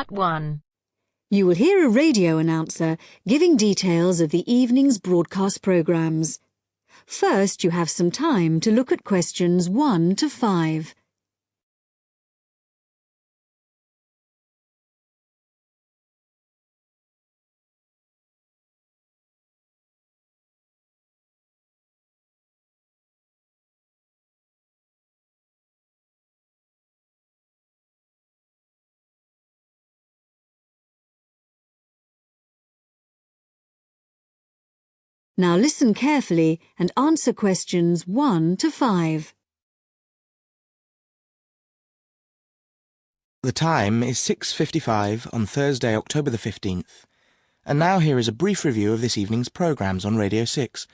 Part 1. You will hear a radio announcer giving details of the evening's broadcast programmes. First, you have some time to look at questions 1 to 5. Now listen carefully and answer questions 1 to 5. The time is 6:55 on Thursday, October the 15th. And now here is a brief review of this evening's programmes on Radio 6.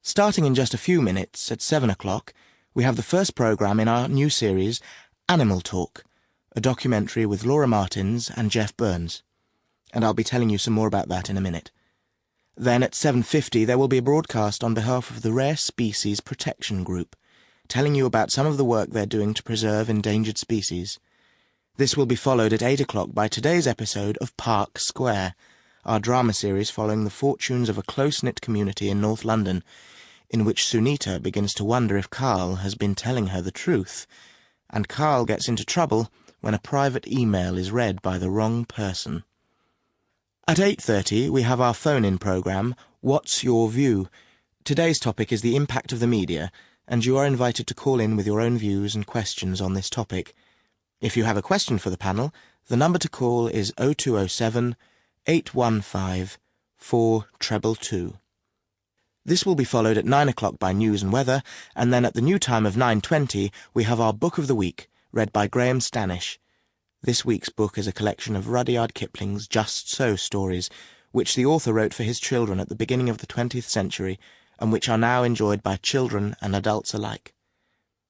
Starting in just a few minutes, at 7 o'clock, we have the first programme in our new series, Animal Talk, a documentary with Laura Martins and Jeff Burns. And I'll be telling you some more about that in a minute. Then at 7:50 there will be a broadcast on behalf of the Rare Species Protection Group, telling you about some of the work they're doing to preserve endangered species. This will be followed at 8 o'clock by today's episode of Park Square, our drama series following the fortunes of a close-knit community in North London, in which Sunita begins to wonder if Carl has been telling her the truth, and Carl gets into trouble when a private email is read by the wrong person. At 8:30 we have our phone-in programme, What's Your View? Today's topic is the impact of the media, and you are invited to call in with your own views and questions on this topic. If you have a question for the panel, the number to call is 0207 815 4222. This will be followed at 9 o'clock by News and Weather, and then at the new time of 9:20 we have our Book of the Week, read by Graham Stanish. This week's book is a collection of Rudyard Kipling's Just So stories, which the author wrote for his children at the beginning of the 20th century, and which are now enjoyed by children and adults alike.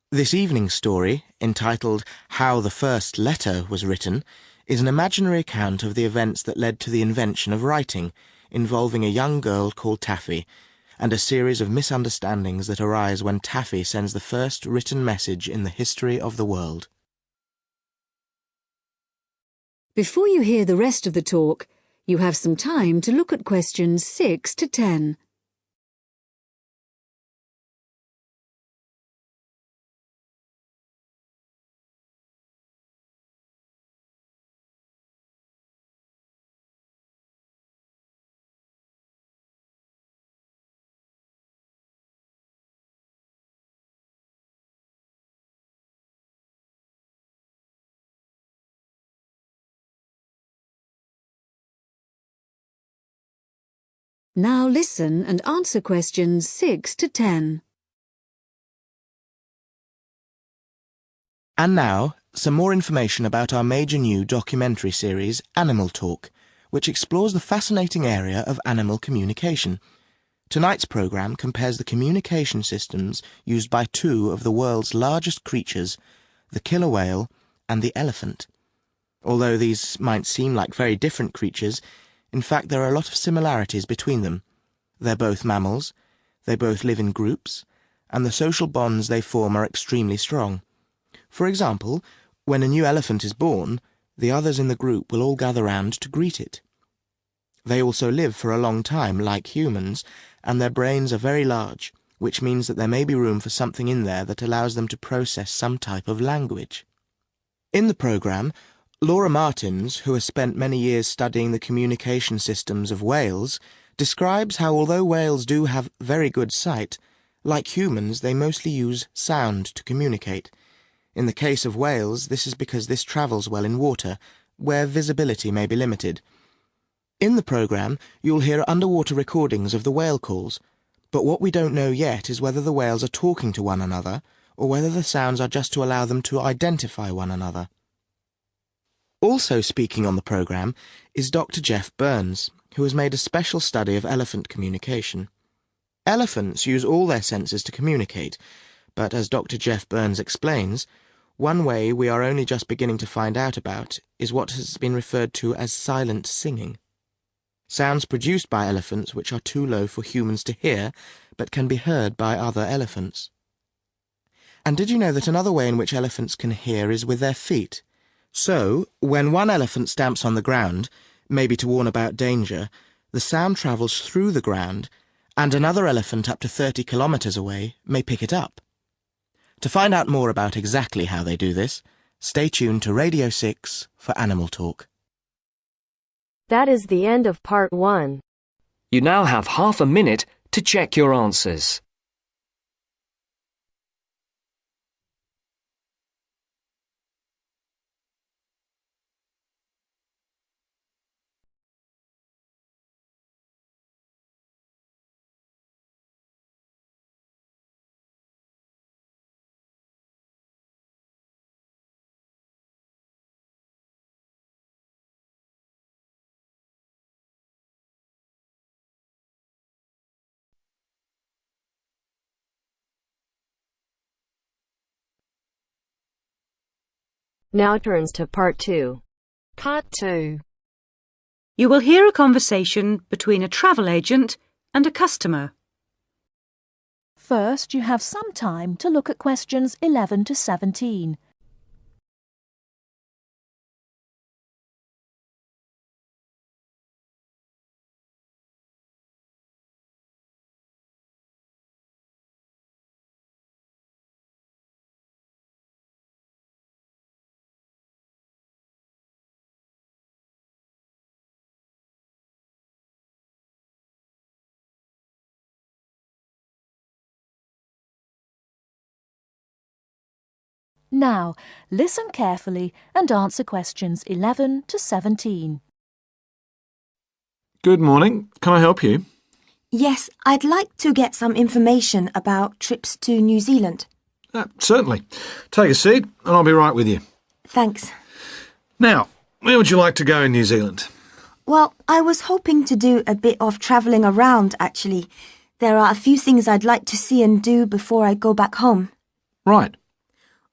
This evening's story, entitled How the First Letter Was Written, is an imaginary account of the events that led to the invention of writing, involving a young girl called Taffy, and a series of misunderstandings that arise when Taffy sends the first written message in the history of the world. Before you hear the rest of the talk, you have some time to look at questions 6 to 10. Now listen and answer questions 6 to 10. And now, some more information about our major new documentary series, Animal Talk, which explores the fascinating area of animal communication. Tonight's programme compares the communication systems used by two of the world's largest creatures, the killer whale and the elephant. Although these might seem like very different creatures, in fact there are a lot of similarities between them. They're both mammals, they both live in groups, and the social bonds they form are extremely strong. For example, when a new elephant is born, the others in the group will all gather round to greet it. They also live for a long time, like humans, and their brains are very large, which means that there may be room for something in there that allows them to process some type of language. In the programme, Laura Martins, who has spent many years studying the communication systems of whales, describes how although whales do have very good sight, like humans they mostly use sound to communicate. In the case of whales, this is because this travels well in water, where visibility may be limited. In the programme, you'll hear underwater recordings of the whale calls, but what we don't know yet is whether the whales are talking to one another, or whether the sounds are just to allow them to identify one another. Also speaking on the programme is Dr. Jeff Burns, who has made a special study of elephant communication. Elephants use all their senses to communicate, but as Dr. Jeff Burns explains, one way we are only just beginning to find out about is what has been referred to as silent singing. Sounds produced by elephants which are too low for humans to hear, but can be heard by other elephants. And did you know that another way in which elephants can hear is with their feet? So, when one elephant stamps on the ground, maybe to warn about danger, the sound travels through the ground, and another elephant up to 30 kilometres away may pick it up. To find out more about exactly how they do this, stay tuned to Radio 6 for Animal Talk. That is the end of part 1. You now have half a minute to check your answers. Now turns to part 2. Part 2. You will hear a conversation between a travel agent and a customer. First, you have some time to look at questions 11 to 17. Now, listen carefully and answer questions 11 to 17. Good morning. Can I help you? Yes, I'd like to get some information about trips to New Zealand. Certainly. Take a seat and I'll be right with you. Thanks. Now, where would you like to go in New Zealand? Well, I was hoping to do a bit of travelling around, actually. There are a few things I'd like to see and do before I go back home. Right.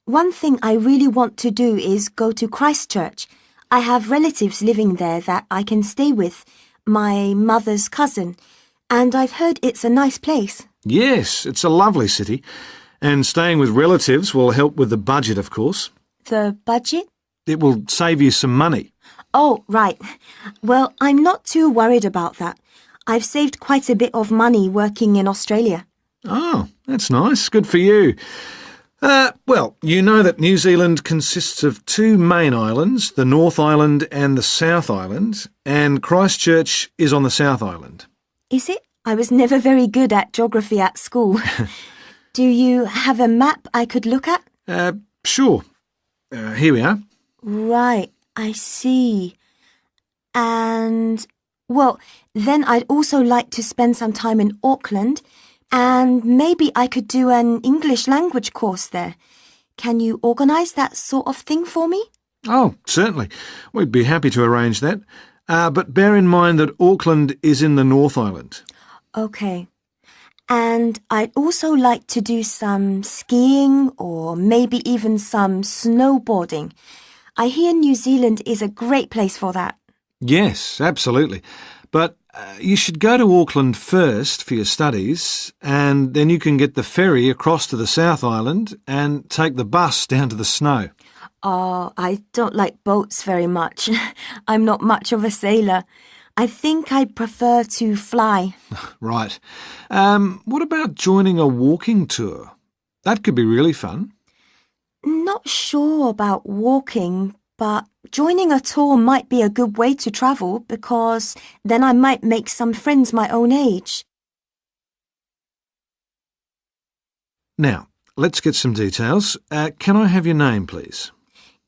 One thing I really want to do is go to Christchurch. I have relatives living there that I can stay with, my mother's cousin, and I've heard it's a nice place. Yes, it's a lovely city. And staying with relatives will help with the budget, of course. The budget? It will save you some money. Oh, right. Well, I'm not too worried about that. I've saved quite a bit of money working in Australia. Oh, that's nice. Good for you. Well, you know that New Zealand consists of 2 main islands, the North Island and the South Island, and Christchurch is on the South Island. Is it? I was never very good at geography at school. Do you have a map I could look at? Sure. Here we are. Right, I see. And, well, then I'd also like to spend some time in Auckland, and maybe I could do an English language course there. Can you organise that sort of thing for me? Oh, certainly. We'd be happy to arrange that. But bear in mind that Auckland is in the North Island. OK. And I'd also like to do some skiing or maybe even some snowboarding. I hear New Zealand is a great place for that. Yes, absolutely. But you should go to Auckland first for your studies, and then you can get the ferry across to the South Island and take the bus down to the snow. Oh, I don't like boats very much. I'm not much of a sailor. I think I'd prefer to fly. Right. What about joining a walking tour? That could be really fun. Not sure about walking, but joining a tour might be a good way to travel because then I might make some friends my own age. Now, let's get some details. Can I have your name, please?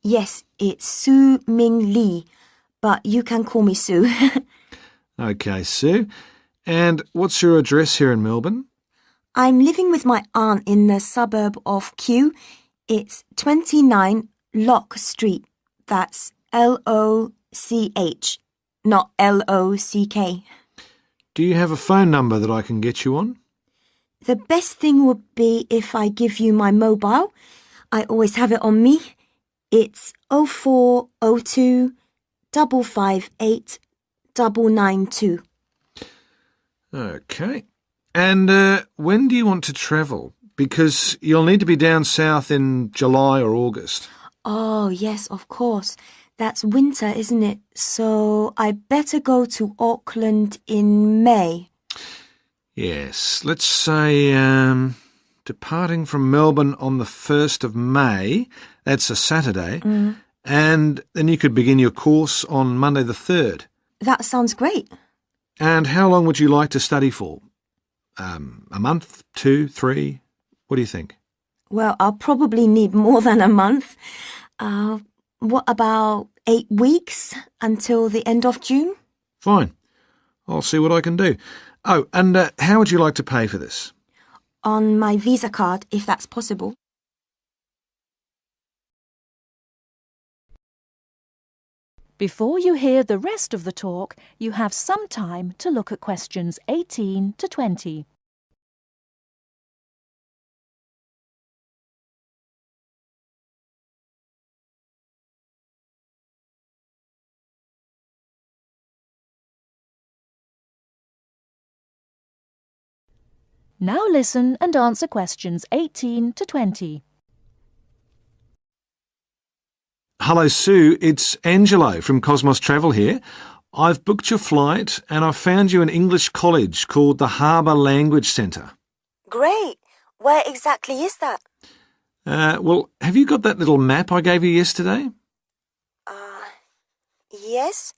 Yes, it's Su Ming Lee, but you can call me Sue. OK, Sue. And what's your address here in Melbourne? I'm living with my aunt in the suburb of Kew. It's 29 Lock Street. That's L-O-C-H, not L-O-C-K. Do you have a phone number that I can get you on? The best thing would be if I give you my mobile. I always have it on me. It's 0402 558 992. OK. And when do you want to travel? Because you'll need to be down south in July or August. Oh, yes, of course. That's winter, isn't it? So I better go to Auckland in May. Yes, let's say departing from Melbourne on the 1st of May, that's a Saturday, and then you could begin your course on Monday the 3rd. That sounds great. And how long would you like to study for? A month, 2, 3? What do you think? Well, I'll probably need more than a month. What about 8 weeks until the end of June? Fine. I'll see what I can do. Oh, and how would you like to pay for this? On my Visa card, if that's possible. Before you hear the rest of the talk, you have some time to look at questions 18 to 20. Now listen and answer questions 18 to 20. Hello, Sue. It's Angelo from Cosmos Travel here. I've booked your flight and I've found you an English college called the Harbour Language Centre. Great. Where exactly is that? Well, have you got that little map I gave you yesterday? Yes?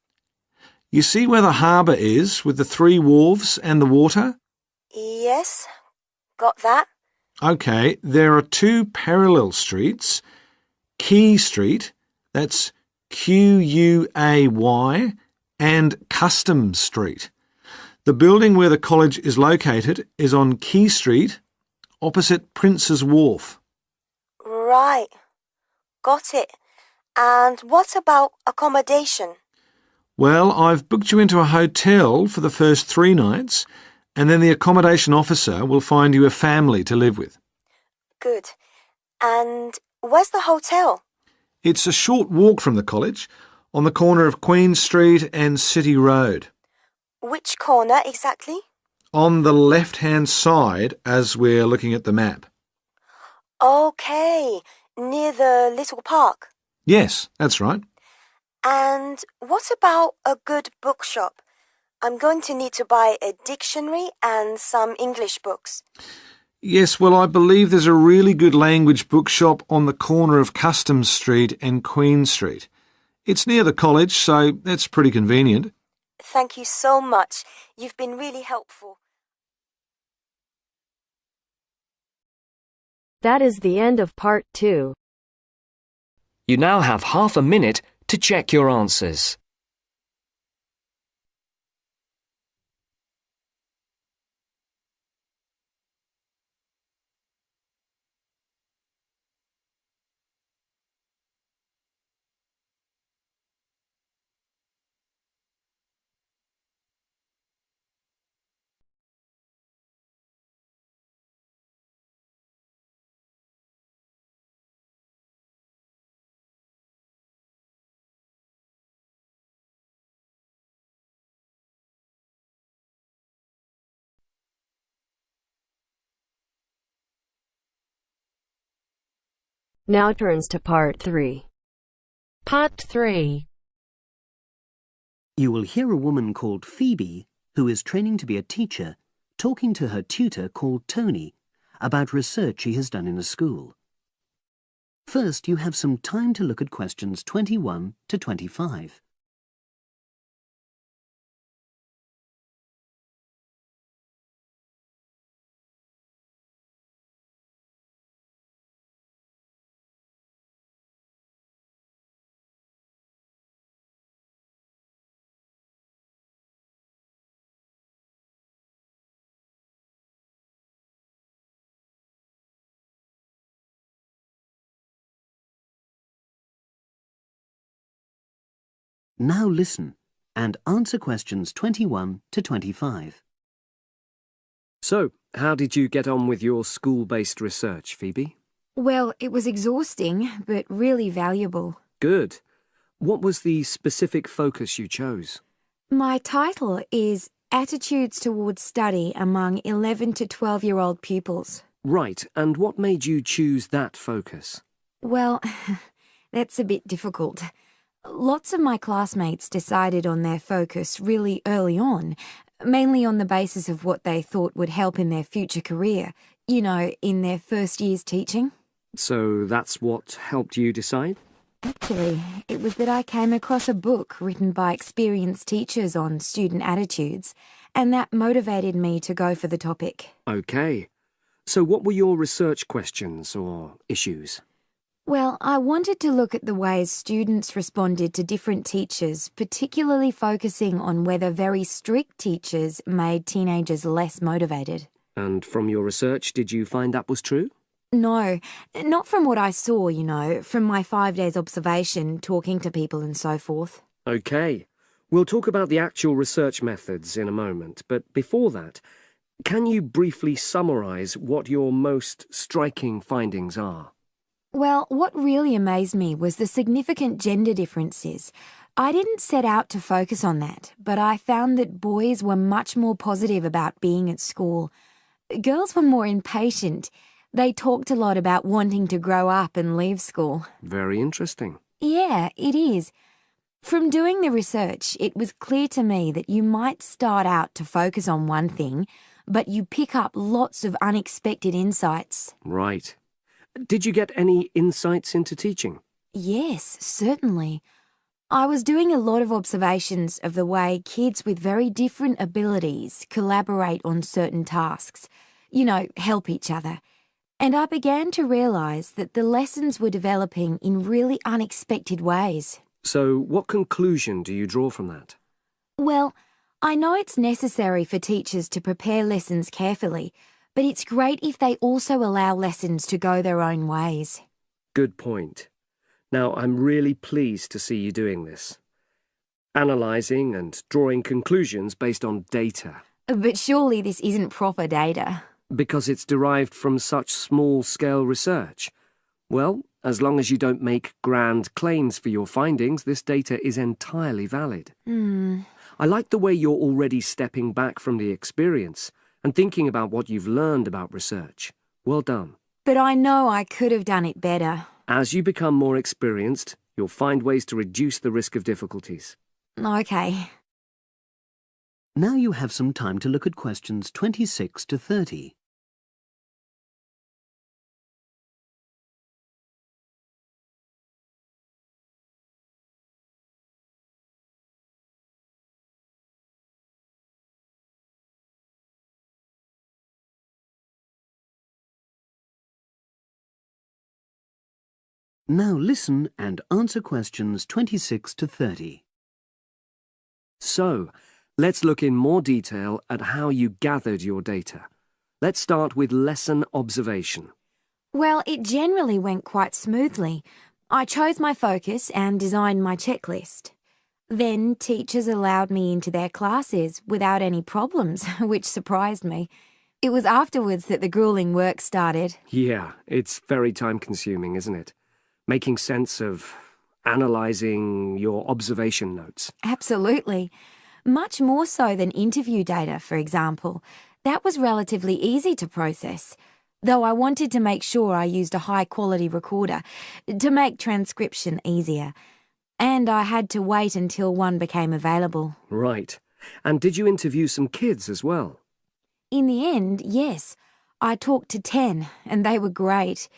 You see where the harbour is with the 3 wharves and the water? Yes. Got that? OK, there are 2 parallel streets. Quay Street, that's Quay, and Customs Street. The building where the college is located is on Quay Street, opposite Prince's Wharf. Right. Got it. And what about accommodation? Well, I've booked you into a hotel for the first 3 nights, and then the accommodation officer will find you a family to live with. Good. And where's the hotel? It's a short walk from the college, on the corner of Queen Street and City Road. Which corner exactly? On the left-hand side as we're looking at the map. OK, near the little park. Yes, that's right. And what about a good bookshop? I'm going to need to buy a dictionary and some English books. Yes, well, I believe there's a really good language bookshop on the corner of Customs Street and Queen Street. It's near the college, so that's pretty convenient. Thank you so much. You've been really helpful. That is the end of part 2. You now have half a minute to check your answers. Now turns to part 3. Part 3. You will hear a woman called Phoebe, who is training to be a teacher, talking to her tutor called Tony about research she has done in a school. First, you have some time to look at questions 21 to 25. Now listen and answer questions 21 to 25. So, how did you get on with your school-based research, Phoebe? Well, it was exhausting, but really valuable. Good. What was the specific focus you chose? My title is Attitudes Towards Study Among 11 to 12-year-old Pupils. Right, and what made you choose that focus? Well, That's a bit difficult. Lots of my classmates decided on their focus really early on, mainly on the basis of what they thought would help in their future career, in their first years teaching. So that's what helped you decide? Actually, it was that I came across a book written by experienced teachers on student attitudes, and that motivated me to go for the topic. OK. So what were your research questions or issues? Well, I wanted to look at the ways students responded to different teachers, particularly focusing on whether very strict teachers made teenagers less motivated. And from your research, did you find that was true? No, not from what I saw, from my 5 days observation, talking to people and so forth. OK. We'll talk about the actual research methods in a moment, but before that, can you briefly summarise what your most striking findings are? Well, what really amazed me was the significant gender differences. I didn't set out to focus on that, but I found that boys were much more positive about being at school. Girls were more impatient. They talked a lot about wanting to grow up and leave school. Very interesting. Yeah, it is. From doing the research, it was clear to me that you might start out to focus on one thing, but you pick up lots of unexpected insights. Right. Did you get any insights into teaching? Yes, certainly. I was doing a lot of observations of the way kids with very different abilities collaborate on certain tasks, help each other. And I began to realise that the lessons were developing in really unexpected ways. So what conclusion do you draw from that? Well, I know it's necessary for teachers to prepare lessons carefully, but it's great if they also allow lessons to go their own ways. Good point. Now, I'm really pleased to see you doing this. Analysing and drawing conclusions based on data. But surely this isn't proper data. Because it's derived from such small-scale research. Well, as long as you don't make grand claims for your findings, this data is entirely valid. I like the way you're already stepping back from the experience and thinking about what you've learned about research. Well done. But I know I could have done it better. As you become more experienced, you'll find ways to reduce the risk of difficulties. OK. Now you have some time to look at questions 26 to 30. Now listen and answer questions 26 to 30. So, let's look in more detail at how you gathered your data. Let's start with lesson observation. Well, it generally went quite smoothly. I chose my focus and designed my checklist. Then teachers allowed me into their classes without any problems, which surprised me. It was afterwards that the grueling work started. Yeah, it's very time-consuming, isn't it? Making sense of analysing your observation notes. Absolutely. Much more so than interview data, for example. That was relatively easy to process, though I wanted to make sure I used a high-quality recorder to make transcription easier. And I had to wait until one became available. Right. And did you interview some kids as well? In the end, yes. I talked to 10, and they were great.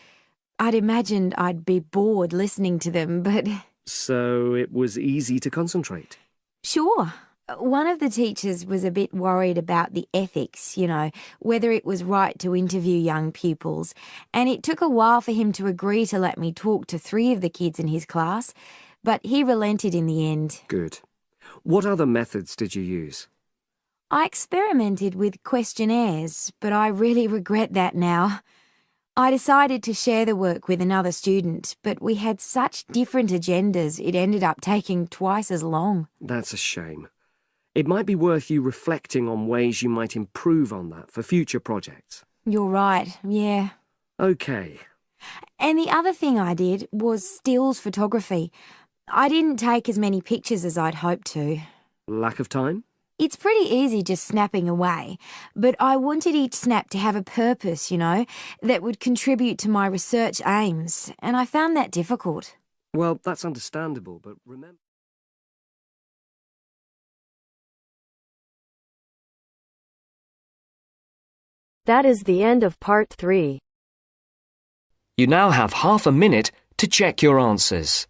I'd imagined I'd be bored listening to them, but... So it was easy to concentrate? Sure. One of the teachers was a bit worried about the ethics, whether it was right to interview young pupils, and it took a while for him to agree to let me talk to 3 of the kids in his class, but he relented in the end. Good. What other methods did you use? I experimented with questionnaires, but I really regret that now. I decided to share the work with another student, but we had such different agendas it ended up taking twice as long. That's a shame. It might be worth you reflecting on ways you might improve on that for future projects. You're right, yeah. OK. And the other thing I did was stills photography. I didn't take as many pictures as I'd hoped to. Lack of time? It's pretty easy just snapping away, but I wanted each snap to have a purpose, that would contribute to my research aims, and I found that difficult. Well, that's understandable, but remember... That is the end of part 3. You now have half a minute to check your answers.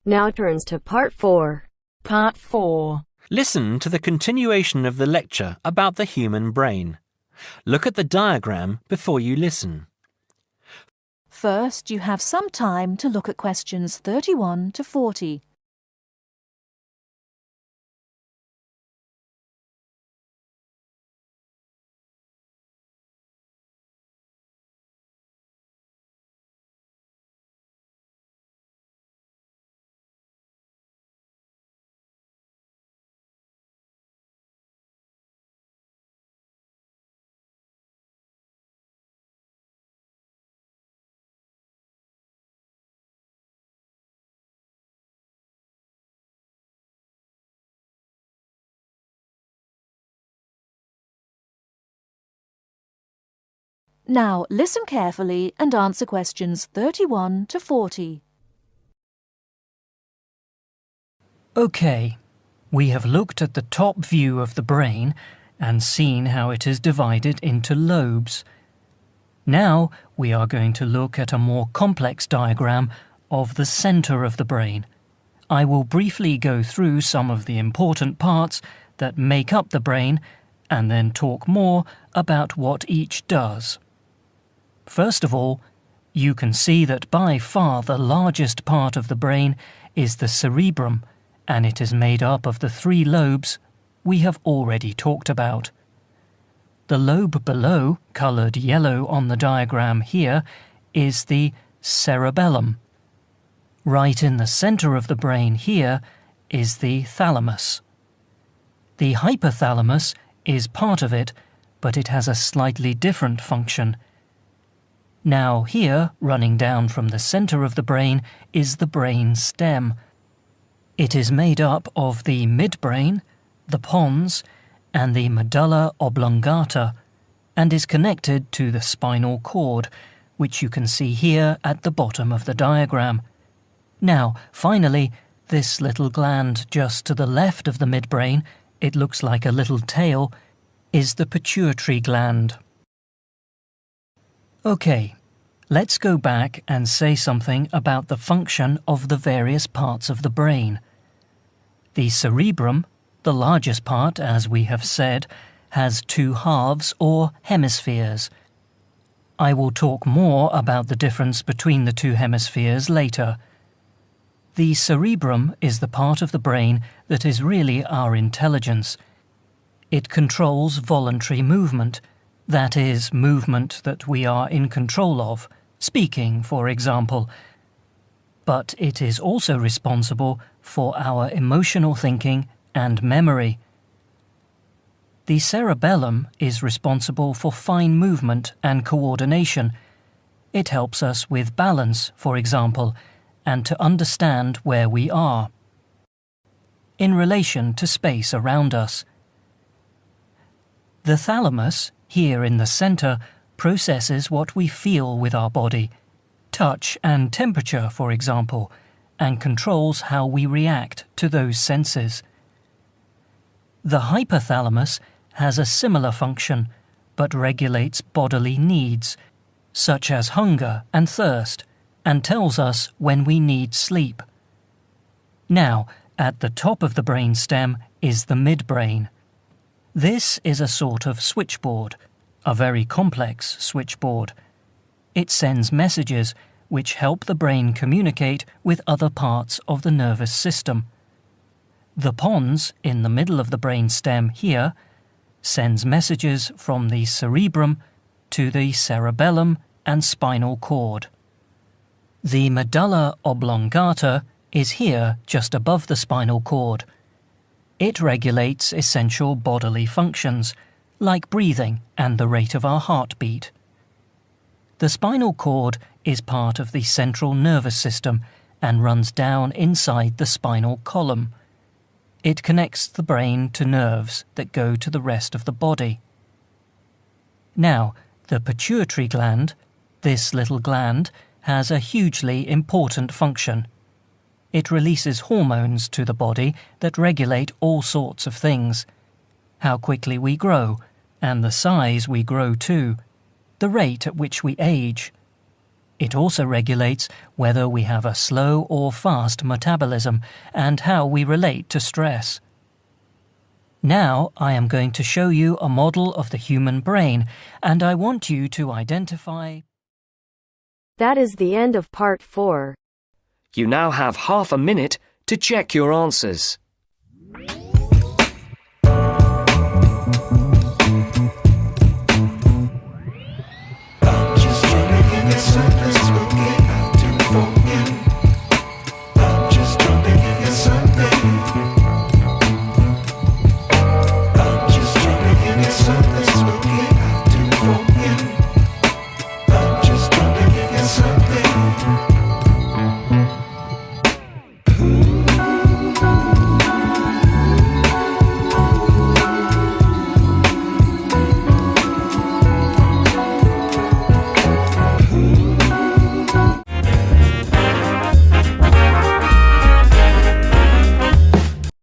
Now turns to part 4. Part 4. Listen to the continuation of the lecture about the human brain. Look at the diagram before you listen. First, you have some time to look at questions 31 to 40. Now listen carefully and answer questions 31 to 40. OK, we have looked at the top view of the brain and seen how it is divided into lobes. Now we are going to look at a more complex diagram of the centre of the brain. I will briefly go through some of the important parts that make up the brain and then talk more about what each does. First of all, you can see that by far the largest part of the brain is the cerebrum, and it is made up of the 3 lobes we have already talked about. The lobe below, coloured yellow on the diagram here, is the cerebellum. Right in the centre of the brain here is the thalamus. The hypothalamus is part of it, but it has a slightly different function. Now here, running down from the centre of the brain, is the brain stem. It is made up of the midbrain, the pons, and the medulla oblongata, and is connected to the spinal cord, which you can see here at the bottom of the diagram. Now, finally, this little gland just to the left of the midbrain, it looks like a little tail, is the pituitary gland. OK, let's go back and say something about the function of the various parts of the brain. The cerebrum, the largest part, as we have said, has 2 halves or hemispheres. I will talk more about the difference between the 2 hemispheres later. The cerebrum is the part of the brain that is really our intelligence. It controls voluntary movement, that is, movement that we are in control of, speaking, for example. But it is also responsible for our emotional thinking and memory. The cerebellum is responsible for fine movement and coordination. It helps us with balance, for example, and to understand where we are in relation to space around us. The thalamus, here in the centre, processes what we feel with our body, touch and temperature, for example, and controls how we react to those senses. The hypothalamus has a similar function, but regulates bodily needs, such as hunger and thirst, and tells us when we need sleep. Now, at the top of the brain stem is the midbrain. This is a sort of switchboard, a very complex switchboard. It sends messages which help the brain communicate with other parts of the nervous system. The pons, in the middle of the brain stem here, sends messages from the cerebrum to the cerebellum and spinal cord. The medulla oblongata is here just above the spinal cord. It regulates essential bodily functions, like breathing and the rate of our heartbeat. The spinal cord is part of the central nervous system and runs down inside the spinal column. It connects the brain to nerves that go to the rest of the body. Now, the pituitary gland, this little gland, has a hugely important function. It releases hormones to the body that regulate all sorts of things. How quickly we grow, and the size we grow to, the rate at which we age. It also regulates whether we have a slow or fast metabolism and how we relate to stress. Now I am going to show you a model of the human brain, and I want you to identify... That is the end of part 4. You now have half a minute to check your answers.